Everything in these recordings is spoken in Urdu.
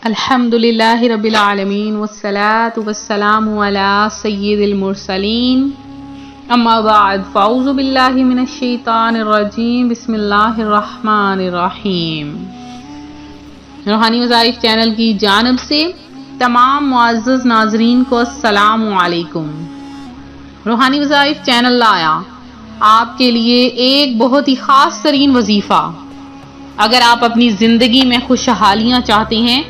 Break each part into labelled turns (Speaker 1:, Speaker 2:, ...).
Speaker 1: الحمدللہ رب العالمین والصلاة والسلام علی سید المرسلین اما بعد فاعوذ باللہ من الشیطان الرجیم بسم اللہ الرحمن الرحیم۔ روحانی وظائف چینل کی جانب سے تمام معزز ناظرین کو السلام علیکم۔ روحانی وظائف چینل لایا آپ کے لیے ایک بہت ہی خاص ترین وظیفہ۔ اگر آپ اپنی زندگی میں خوشحالیاں چاہتے ہیں،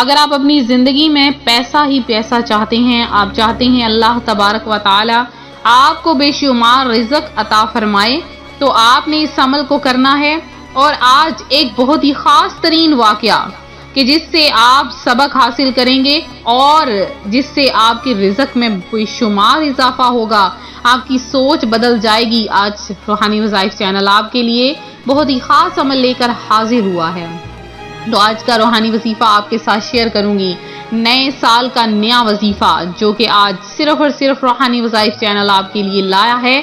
Speaker 1: اگر آپ اپنی زندگی میں پیسہ ہی پیسہ چاہتے ہیں، آپ چاہتے ہیں اللہ تبارک و تعالی آپ کو بے شمار رزق عطا فرمائے، تو آپ نے اس عمل کو کرنا ہے۔ اور آج ایک بہت ہی خاص ترین واقعہ کہ جس سے آپ سبق حاصل کریں گے اور جس سے آپ کے رزق میں بے شمار اضافہ ہوگا، آپ کی سوچ بدل جائے گی۔ آج روحانی وظائف چینل آپ کے لیے بہت ہی خاص عمل لے کر حاضر ہوا ہے۔ تو آج کا روحانی وظیفہ آپ کے ساتھ شیئر کروں گی، نئے سال کا نیا وظیفہ جو کہ آج صرف اور صرف روحانی وظائف چینل آپ کے لیے لایا ہے۔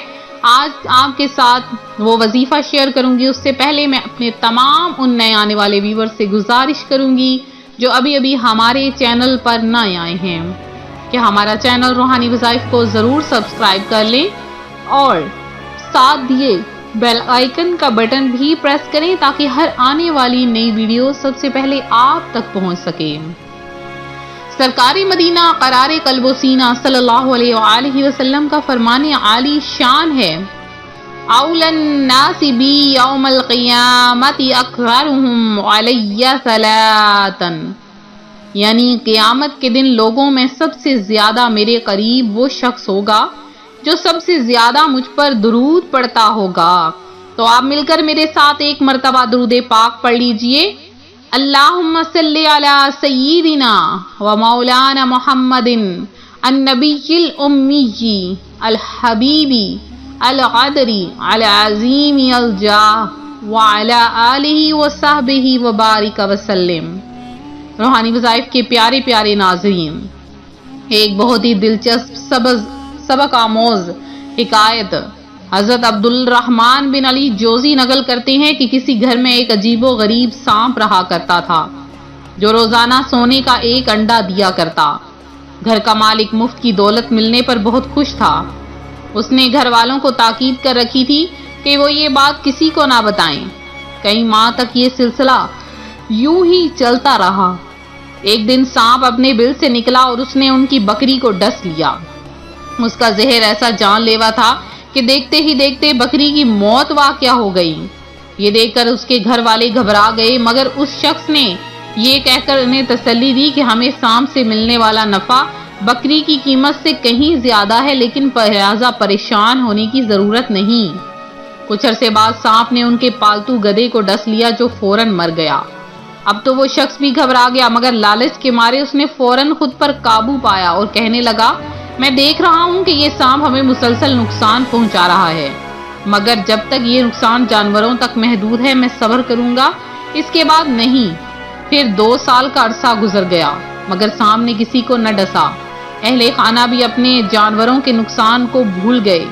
Speaker 1: آج آپ کے ساتھ وہ وظیفہ شیئر کروں گی، اس سے پہلے میں اپنے تمام ان نئے آنے والے ویور سے گزارش کروں گی جو ابھی ہمارے چینل پر نہ آئے ہیں کہ ہمارا چینل روحانی وظائف کو ضرور سبسکرائب کر لیں اور ساتھ دیے بیل آئیکن کا بٹن بھی پریس کریں تاکہ ہر آنے والی نئی ویڈیو سب سے پہلے آپ تک پہنچ سکے۔ سرکار مدینہ قرار قلب و سینہ صلی اللہ علیہ وآلہ وسلم کا فرمان عالی شان ہے، اول الناس بی یوم القیامت اکثرہم علی صلاۃ، یعنی قیامت کے دن لوگوں میں سب سے زیادہ میرے قریب وہ شخص ہوگا جو سب سے زیادہ مجھ پر درود پڑھتا ہوگا۔ تو آپ مل کر میرے ساتھ ایک مرتبہ درود پاک پڑھ لیجئے، اللہم صلی علی سیدنا و مولانا محمد النبی الامی الحبیبی القدری العظیم الجاہ وعلی آلہ وصحبہ وبارک وسلم۔ روحانی وظائف کے پیارے پیارے ناظرین، ایک بہت ہی دلچسپ سبق آموز حکایت حضرت عبد الرحمن بن علی جوزی نقل کرتے ہیں کہ کسی گھر میں ایک عجیب و غریب سانپ رہا کرتا تھا جو روزانہ سونے کا ایک انڈا دیا کرتا۔ گھر کا مالک مفت کی دولت ملنے پر بہت خوش تھا۔ اس نے گھر والوں کو تاکید کر رکھی تھی کہ وہ یہ بات کسی کو نہ بتائیں۔ کئی ماہ تک یہ سلسلہ یوں ہی چلتا رہا۔ ایک دن سانپ اپنے بل سے نکلا اور اس نے ان کی بکری کو ڈس لیا۔ اس کا زہر ایسا جان لیوا تھا کہ دیکھتے ہی دیکھتے بکری کی موت واقع ہو گئی۔ یہ دیکھ کر اس کے گھر والے گھبرا گئے، مگر اس شخص نے یہ کہہ کر انہیں تسلی دی کہ ہمیں سانپ سے ملنے والا نفع بکری کی قیمت سے کہیں زیادہ ہے، لیکن لہذا پریشان ہونے کی ضرورت نہیں۔ کچھ عرصے بعد سانپ نے ان کے پالتو گدھے کو ڈس لیا جو فوراً مر گیا۔ اب تو وہ شخص بھی گھبرا گیا، مگر لالچ کے مارے اس نے فوراً خود پر قابو پایا اور کہنے لگا، میں دیکھ رہا ہوں کہ یہ سانپ ہمیں مسلسل نقصان پہنچا رہا ہے، مگر جب تک یہ نقصان جانوروں تک محدود ہے میں صبر کروں گا، اس کے بعد نہیں۔ پھر 2 سال کا عرصہ گزر گیا مگر سانپ نے کسی کو نہ ڈسا۔ اہل خانہ بھی اپنے جانوروں کے نقصان کو بھول گئے۔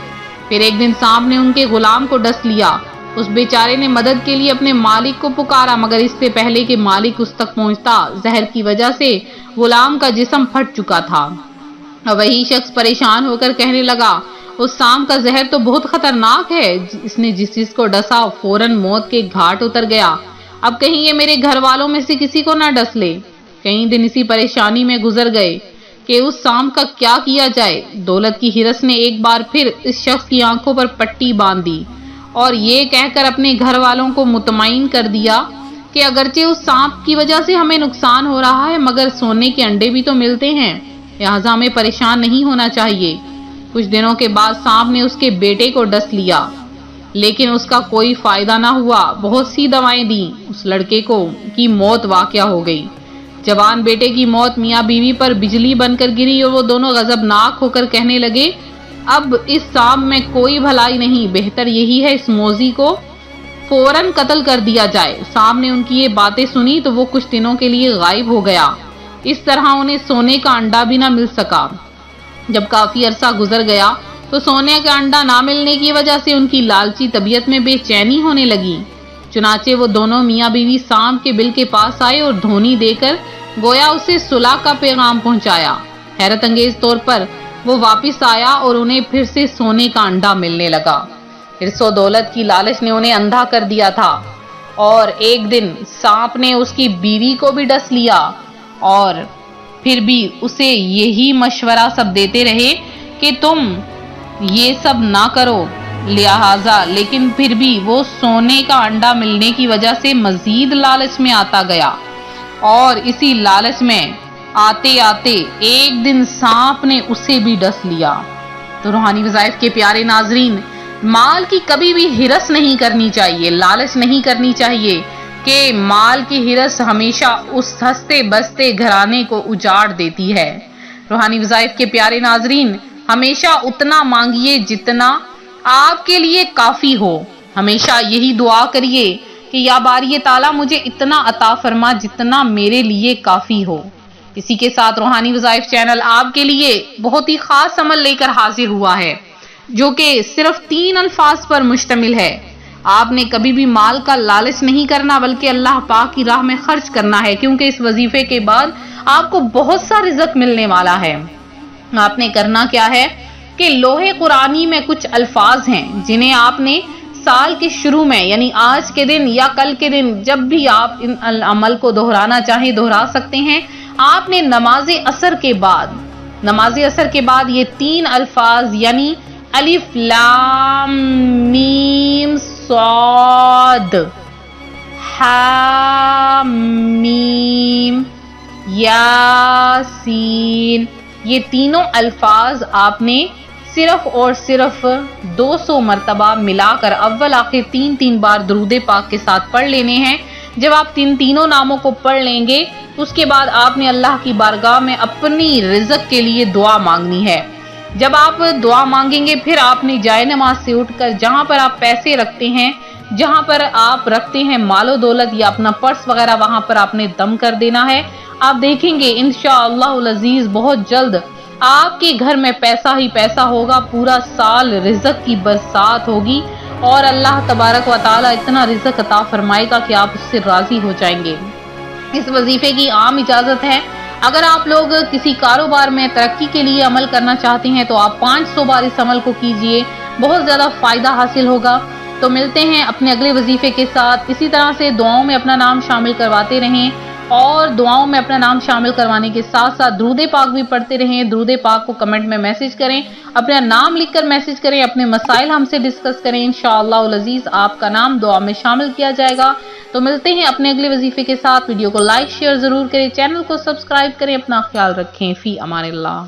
Speaker 1: پھر ایک دن سانپ نے ان کے غلام کو ڈس لیا۔ اس بیچارے نے مدد کے لیے اپنے مالک کو پکارا، مگر اس سے پہلے کہ مالک اس تک پہنچتا زہر کی وجہ سے غلام کا جسم پھٹ چکا تھا۔ وہی شخص پریشان ہو کر کہنے لگا، اس سانپ کا زہر تو بہت خطرناک ہے، اس نے جس چیز کو ڈسا فوراً موت کے گھاٹ اتر گیا۔ اب کہیں یہ میرے گھر والوں میں سے کسی کو نہ ڈس لے۔ کئی دن اسی پریشانی میں گزر گئے کہ اس سانپ کا کیا کیا جائے۔ دولت کی ہرس نے ایک بار پھر اس شخص کی آنکھوں پر پٹی باندھ دی اور یہ کہہ کر اپنے گھر والوں کو مطمئن کر دیا کہ اگرچہ اس سانپ کی وجہ سے ہمیں نقصان ہو رہا ہے، مگر سونے کے انڈے بھی تو ملتے ہیں، لہذا ہمیں پریشان نہیں ہونا چاہیے۔ کچھ دنوں کے بعد سانپ نے اس کے بیٹے کو ڈس لیا، لیکن اس کا کوئی فائدہ نہ ہوا۔ بہت سی دوائیں دیں، اس لڑکے کی موت واقع ہو گئی۔ جوان بیٹے کی موت میاں بیوی پر بجلی بن کر گری اور وہ دونوں غضبناک ہو کر کہنے لگے، اب اس سانپ میں کوئی بھلائی نہیں، بہتر یہی ہے اس موذی کو فوراً قتل کر دیا جائے۔ سانپ نے ان کی یہ باتیں سنی تو وہ کچھ دنوں کے لیے غائب ہو گیا۔ اس طرح انہیں سونے کا انڈا بھی نہ مل سکا۔ جب کافی عرصہ گزر گیا تو سونے کا انڈا نہ ملنے کی وجہ سے ان کی لالچی طبیعت میں بے چینی ہونے لگی۔ چنانچہ وہ دونوں میاں بیوی سانپ کے بل کے پاس آئے اور دھونی دے کر گویا اسے صلح کا پیغام پہنچایا۔ حیرت انگیز طور پر وہ واپس آیا اور انہیں پھر سے سونے کا انڈا ملنے لگا۔ حرص و دولت کی لالچ نے انہیں اندھا کر دیا تھا، اور ایک دن سانپ نے اس کی بیوی کو بھی ڈس لیا، اور پھر بھی اسے یہی مشورہ سب دیتے رہے کہ تم یہ سب نہ کرو، لہذا لیکن پھر بھی وہ سونے کا انڈا ملنے کی وجہ سے مزید لالچ میں آتا گیا، اور اسی لالچ میں آتے آتے ایک دن سانپ نے اسے بھی ڈس لیا۔ تو روحانی وظائف کے پیارے ناظرین، مال کی کبھی بھی ہرس نہیں کرنی چاہیے، لالچ نہیں کرنی چاہیے کہ مال کی ہرس ہمیشہ اس ہنستے بستے گھرانے کو اجاڑ دیتی ہے۔ روحانی وظائف کے پیارے ناظرین، ہمیشہ اتنا مانگیے جتنا آپ کے لیے کافی ہو۔ ہمیشہ یہی دعا کریے کہ یا باری تعالیٰ مجھے اتنا عطا فرما جتنا میرے لیے کافی ہو۔ اسی کے ساتھ روحانی وظائف چینل آپ کے لیے بہت ہی خاص عمل لے کر حاضر ہوا ہے، جو کہ صرف 3 الفاظ پر مشتمل ہے۔ آپ نے کبھی بھی مال کا لالچ نہیں کرنا، بلکہ اللہ پاک کی راہ میں خرچ کرنا ہے، کیونکہ اس وظیفے کے بعد آپ کو بہت سا رزق ملنے والا ہے۔ آپ نے کرنا کیا ہے کہ لوح قرآنی میں کچھ الفاظ ہیں جنہیں آپ نے سال کے شروع میں، یعنی آج کے دن یا کل کے دن، جب بھی آپ ان عمل کو دہرانا چاہیں دہرا سکتے ہیں۔ آپ نے نماز عصر کے بعد یہ 3 الفاظ یعنی الف لام میم صاد ہا میم یاسین، یہ تینوں الفاظ آپ نے صرف اور صرف 200 مرتبہ ملا کر اول آخر 3 بار درود پاک کے ساتھ پڑھ لینے ہیں۔ جب آپ تینوں ناموں کو پڑھ لیں گے، اس کے بعد آپ نے اللہ کی بارگاہ میں اپنی رزق کے لیے دعا مانگنی ہے۔ جب آپ دعا مانگیں گے، پھر آپ نے جائے نماز سے اٹھ کر جہاں پر آپ پیسے رکھتے ہیں، جہاں پر آپ رکھتے ہیں مال و دولت یا اپنا پرس وغیرہ، وہاں پر آپ نے دم کر دینا ہے۔ آپ دیکھیں گے انشاءاللہ العزیز بہت جلد آپ کے گھر میں پیسہ ہی پیسہ ہوگا، پورا سال رزق کی برسات ہوگی، اور اللہ تبارک و تعالی اتنا رزق عطا فرمائے گا کہ آپ اس سے راضی ہو جائیں گے۔ اس وظیفے کی عام اجازت ہے، اگر آپ لوگ کسی کاروبار میں ترقی کے لیے عمل کرنا چاہتے ہیں تو آپ 500 بار اس عمل کو کیجئے، بہت زیادہ فائدہ حاصل ہوگا۔ تو ملتے ہیں اپنے اگلے وظیفے کے ساتھ۔ اسی طرح سے دعاؤں میں اپنا نام شامل کرواتے رہیں، اور دعاؤں میں اپنا نام شامل کروانے کے ساتھ ساتھ درود پاک بھی پڑھتے رہیں۔ درود پاک کو کمنٹ میں میسج کریں، اپنا نام لکھ کر میسج کریں، اپنے مسائل ہم سے ڈسکس کریں، انشاءاللہ العزیز آپ کا نام دعا میں شامل کیا جائے گا۔ تو ملتے ہیں اپنے اگلے وظیفے کے ساتھ۔ ویڈیو کو لائک شیئر ضرور کریں، چینل کو سبسکرائب کریں، اپنا خیال رکھیں، فی امان اللہ۔